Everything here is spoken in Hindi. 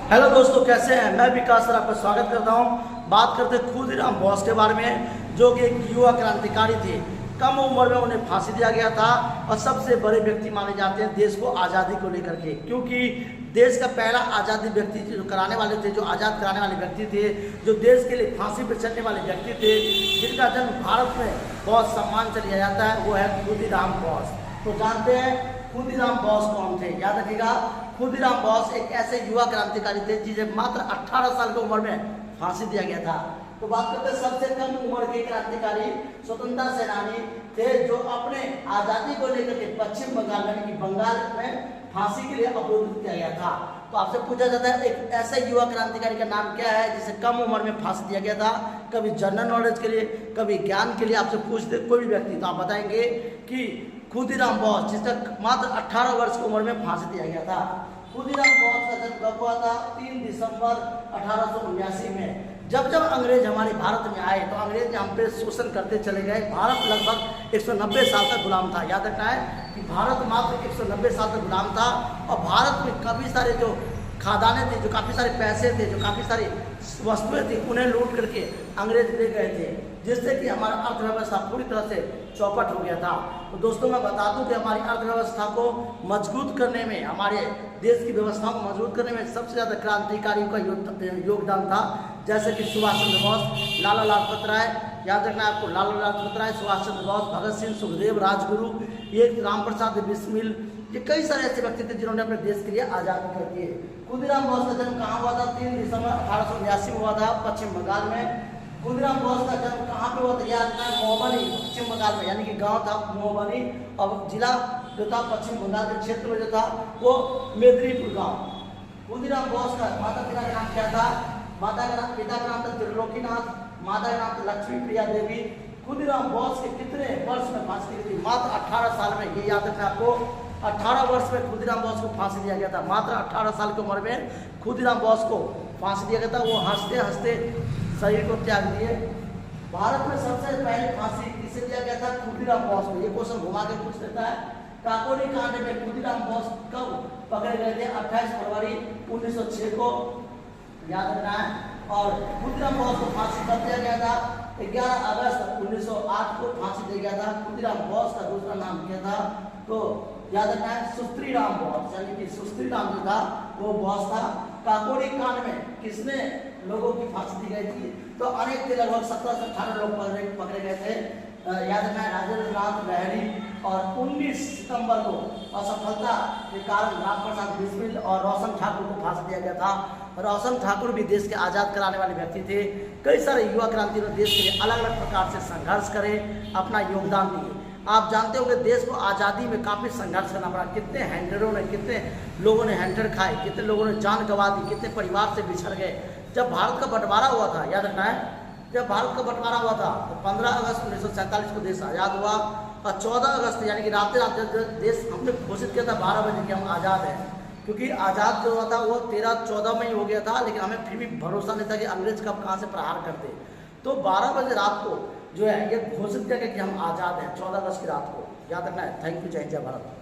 हेलो दोस्तों, कैसे हैं। मैं विकास सर आपका स्वागत करता हूं। बात करते हैं खुदीराम बोस के बारे में, जो कि एक युवा क्रांतिकारी थे। कम उम्र में उन्हें फांसी दिया गया था और सबसे बड़े व्यक्ति माने जाते हैं देश को आज़ादी को लेकर के, क्योंकि देश का पहला आज़ादी व्यक्ति जो कराने वाले थे, जो आज़ाद कराने वाले व्यक्ति थे, जो देश के लिए फांसी पर चढ़ने वाले व्यक्ति थे, जिनका जन्म भारत में बहुत सम्मान से लिया जाता है, वो है खुदीराम बोस। तो जानते हैं खुदीराम बोस कौन थे। याद रखिएगा, खुदीराम बोस एक ऐसे युवा क्रांतिकारी थे जिन्हें मात्र 18 साल की उम्र में फांसी दिया गया था। तो बात करते हैं सबसे कम उम्र के क्रांतिकारी स्वतंत्रता सेनानी थे, जो अपने आज़ादी को लेकर के पश्चिम बंगाल यानी कि बंगाल में फांसी के लिए अवरोधित किया गया था। तो आपसे पूछा जाता है एक ऐसे युवा क्रांतिकारी का नाम क्या है जिसे कम उम्र में फांसी दिया गया था। कभी जनरल नॉलेज के लिए, कभी ज्ञान के लिए आपसे पूछते कोई भी व्यक्ति, तो आप बताएंगे कि खुदीराम बोस, जिसका मात्र 18 वर्ष की उम्र में फांसी दिया गया था। खुदीराम बोस का जन्म कब हुआ था? 3 दिसंबर 1879 में। जब जब अंग्रेज हमारे भारत में आए तो अंग्रेज हम पे शोषण करते चले गए। भारत लगभग 190 साल तक गुलाम था। याद रखना है कि भारत मात्र 190 साल तक गुलाम था और भारत में काफ़ी सारे जो खादाने थे, जो काफ़ी सारे पैसे थे, जो काफ़ी सारी वस्तुएं थी, उन्हें लूट करके अंग्रेज ले गए थे, जिससे कि हमारा अर्थव्यवस्था पूरी तरह से चौपट हो गया था। तो दोस्तों, मैं बता दूं कि हमारी अर्थव्यवस्था को मजबूत करने में, हमारे देश की व्यवस्था को मजबूत करने में सबसे ज़्यादा क्रांतिकारियों का योगदान था, जैसे कि सुभाष चंद्र बोस, लाला लाजपत राय। याद रखना है आपको, लाला लाजपत राय, सुभाष चंद्र बोस, भगत सिंह, सुखदेव, राजगुरु, ये राम प्रसाद बिस्मिल, ये कई सारे ऐसे व्यक्ति थे जिन्होंने अपने देश के लिए आज़ादी कर दिए। खुदीराम बोस का जन्म कहाँ हुआ था? 3 दिसंबर 1879 में हुआ था, पश्चिम बंगाल में। खुदीराम बोस का जन्म कहाँ पे हुआ था? याद रखना है, मोहबनी, पश्चिम बंगाल में, यानी कि गांव था मोहबनी और जिला जो था पश्चिम बंगाल के क्षेत्र में जो था वो मेदिनीपुर गाँव। खुदीराम बोस का माता पिता का नाम क्या था? पिता का नाम था त्रिलोकीनाथ, माता का नाम था लक्ष्मी प्रिया देवी। खुदीराम बोस के कितने वर्ष में फांसी दी गई थी? मात्र 18 साल में। ये याद रखना आपको, 18 वर्ष में खुदीराम बोस को फांसी दिया गया था। मात्र 18 साल की उम्र में खुदीराम बोस को फांसी दिया गया था। वो हंसते हंसते शरीर को त्याग दिए। भारत में सबसे पहले फांसी किसे दिया गया था? खुदीराम बोस को। ये क्वेश्चन घुमा के पूछ देता है। काकोरी कांड में खुदीराम बोस कब पकड़े गए थे? 28 फरवरी 1906 को। याद रखना है। और खुदीराम बोस को फांसी कब दिया गया था? 11 अगस्त 1908 को फांसी दिया गया था। खुदीराम बोस का दूसरा नाम क्या था? तो याद रखना है, सुस्त्रीराम बोस, यानी कि सुस्त्रीराम जो था वो बॉस था। काकोरी कांड में किसने लोगों की फांसी दी गई थी? तो अनेक थे, लगभग 17 से 18 लोग पकड़े गए थे। याद रखना है, राजेंद्र नाथ लहरी। और 19 सितंबर को असफलता के कारण राम प्रसाद बिस्मिल और रोशन ठाकुर को फांसी दिया गया था। रोशन ठाकुर भी देश के आज़ाद कराने वाले व्यक्ति थे। कई सारे युवा क्रांति में देश के लिए अलग अलग प्रकार से संघर्ष करे, अपना योगदान दिए। आप जानते हो कि देश को आज़ादी में काफ़ी संघर्ष करना पड़ा। कितने हैंडरों ने, कितने लोगों ने हैंडर खाए, कितने लोगों ने जान गंवा दी, कितने परिवार से बिछड़ गए। जब भारत का बंटवारा हुआ था, याद रखना है, जब भारत का बंटवारा हुआ था तो 15 अगस्त 1947 को देश आज़ाद हुआ और 14 अगस्त यानी कि रात देश हमने घोषित किया था 12 बजे कि हम आज़ाद हैं। क्योंकि आज़ाद जो हुआ था वो 13-14 में ही हो गया था, लेकिन हमें फिर भी भरोसा नहीं था कि अंग्रेज कब कहाँ से प्रहार करते। तो 12 बजे रात को जो है ये घोषित किया गया कि हम आज़ाद हैं, 14 अगस्त की रात को। याद रखना है। Thank you. जय जय भारत।